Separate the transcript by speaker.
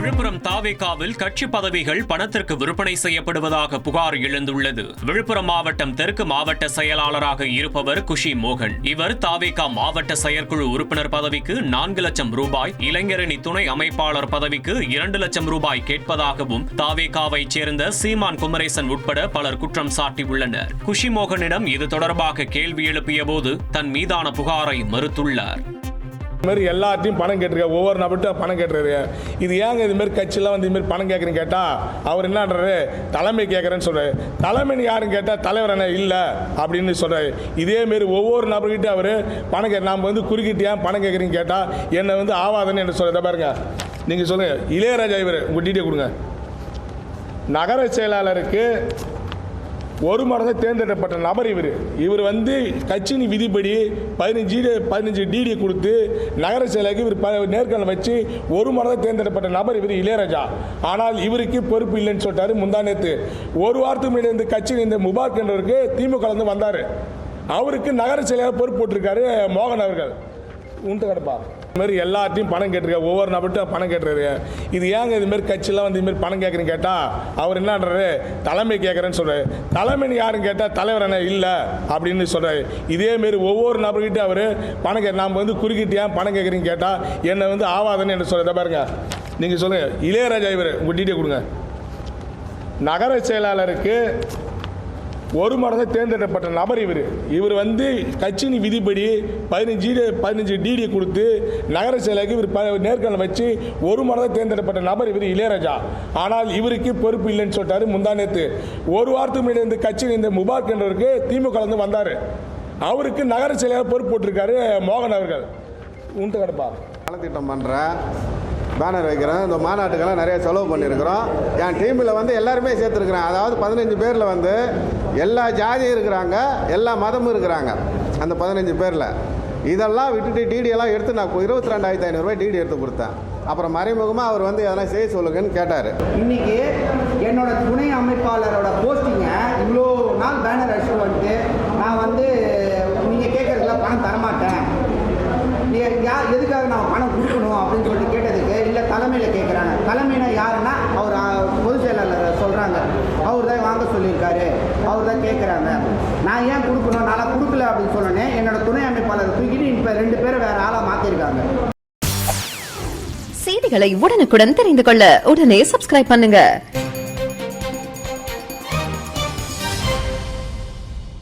Speaker 1: விழுப்புரம் தாவேகாவில் கட்சி பதவிகள் பணத்திற்கு விற்பனை செய்யப்படுவதாக புகார் எழுந்துள்ளது. விழுப்புரம் மாவட்டம் தெற்கு மாவட்ட செயலாளராக இருப்பவர் குஷி மோகன். இவர் தாவேகா மாவட்ட செயற்குழு உறுப்பினர் பதவிக்கு 4 லட்சம் ரூபாய், இளைஞரணி துணை அமைப்பாளர் பதவிக்கு 2 லட்சம் ரூபாய் கேட்பதாகவும் தாவேகாவை சேர்ந்த சீமான் குமரேசன் உட்பட பலர் குற்றம் சாட்டியுள்ளனர். குஷி மோகனிடம் இது தொடர்பாக கேள்வி எழுப்பிய போது தன் மீதான புகாரை மறுத்துள்ளார்.
Speaker 2: மாதிரி எல்லாத்தையும் பணம் கேட்டிருக்க, ஒவ்வொரு நபர்கிட்ட பணம் கேட்டுறாரு. இது ஏங்க இது மாதிரி கட்சியெல்லாம் வந்து இதுமாரி பணம் கேட்குறீங்க கேட்டால் அவர் என்னன்றாரு, தலைமை கேட்குறேன்னு சொல்கிறார். தலைமைன்னு யாருன்னு கேட்டால் தலைவர் என்ன இல்லை அப்படின்னு சொல்கிறார். இதேமாரி ஒவ்வொரு நபர்கிட்ட அவர் பணம் நாம் வந்து குறுக்கிட்டு ஏன் பணம் கேட்குறீங்க கேட்டால் என்னை வந்து ஆவாதுன்னு என்ன சொல்கிறத பாருங்க. நீங்கள் சொல்லுங்கள், இளையராஜா இவர் உங்கள் டீட்டெயில் கொடுங்க. நகர செயலாளருக்கு ஒரு மடங்கு தேர்ந்தெடுக்கப்பட்ட நபர் இவர் வந்து கட்சியின் விதிப்படி 15 டிடி கொடுத்து நகர செயலாளருக்கு இவர் நேர்காணல் வச்சு ஒரு மடங்கு தேர்ந்தெடுக்கப்பட்ட நபர் இளையராஜா. ஆனால் இவருக்கு பொறுப்பு இல்லைன்னு சொல்லிட்டாரு. முந்தானேத்து ஒரு வாரத்துக்கு முன்னாடி இந்த கட்சியில் இந்த முபாரக் என்றவருக்கு திமுக வந்தார். அவருக்கு நகர செயலாளர் பொறுப்பு போட்டிருக்காரு மோகன் அவர்கள். உண்டு கிடப்பா இதுமாரி எல்லாத்தையும் பணம் கேட்டிருக்க, ஒவ்வொரு நபர்கிட்ட பணம் கேட்டுறாரு. இது ஏங்க இதுமாரி கட்சியெல்லாம் வந்து இதுமாரி பணம் கேட்குறீங்க கேட்டால் அவர் என்னன்றாரு, தலைமை கேட்குறேன்னு சொல்கிறார். தலைமைன்னு யாருன்னு கேட்டால் தலைவர் என்ன இல்லை அப்படின்னு சொல்கிறார். இதேமாரி ஒவ்வொரு நபர்கிட்ட அவர் பணம் நாம் வந்து குறுக்கிட்டு ஏன் பணம் கேட்குறீங்க கேட்டால் என்னை வந்து ஆவாதுன்னு என்ன சொல்கிறத பாருங்க. நீங்கள் சொல்லுங்கள், இளையராஜா இவர் உங்கள் டீட்டெயில் கொடுங்க. நகர செயலாளருக்கு ஒரு மடங்கு தேர்ந்தெடுக்கப்பட்ட நபர் இவர் வந்து கட்சியின் விதிப்படி 15 டிடி கொடுத்து நகர செயலாளருக்கு இவர் நேர்காணல் வச்சு ஒரு மடங்கு தேர்ந்தெடுக்கப்பட்ட நபர் இளையராஜா. ஆனால் இவருக்கு பொறுப்பு இல்லைன்னு சொல்லிட்டாரு. முந்தானேத்து ஒரு வாரத்துக்கு முன்னாடி இந்த கட்சியில் இந்த முபாரக் என்றவருக்கு திமுக வந்தார். அவருக்கு நகர செயலாளர் பொறுப்பு போட்டிருக்காரு மோகன் அவர்கள். உண்டு கிடப்பா
Speaker 3: நலத்திட்டம் பண்ணுறேன், பேனர் வைக்கிறேன், இந்த மாநாட்டுக்கெல்லாம் நிறைய செலவு பண்ணியிருக்கிறோம். என் டீமில் வந்து எல்லாருமே சேர்த்துருக்குறேன். அதாவது 15 பேரில் வந்து எல்லா ஜாதியும் இருக்கிறாங்க, எல்லா மதமும் இருக்கிறாங்க. அந்த 15 பேரில் இதெல்லாம் விட்டுட்டு டிடியெல்லாம் எடுத்து நான் 22,500 ரூபாய் டிடி எடுத்து கொடுத்தேன். அப்புறம் மறைமுகமாக அவர் வந்து எதனா செய்ய சொல்லுங்கன்னு கேட்டார்.
Speaker 4: இன்னைக்கு என்னோட துணை அமைப்பாளரோட போஸ்டிங்கை இவ்வளோ நாள் பேனர் அடிச்சு வந்துட்டு நான் வந்து நீங்கள் கேட்குறதுலாம் பணம் தரமாட்டேன், எதுக்காக நான் பணம் கொடுக்கணும் அப்படின்னு சொல்லிட்டு கேட்டதுக்கு இல்லை தலைமையில் கேட்குறாங்க. தலைமையினா யாருன்னா அவர் பொதுச் செயலாளர் சொல்கிறாங்க, அவர் தான் வாங்க சொல்லியிருக்காரு, அவர் தான் கேட்குறாங்க. நான் ஏன் கொடுக்கணும், நான் கொடுக்கல அப்படின்னு சொன்னேன். என்னோட துணை அமைப்பாளர் தூக்கிட்டு இப்போ 2 பேரை வேற ஆளாக மாற்றிருக்காங்க.
Speaker 5: செய்திகளை உடனுக்குடன் தெரிந்து கொள்ள உடனே சப்ஸ்கிரைப் பண்ணுங்க.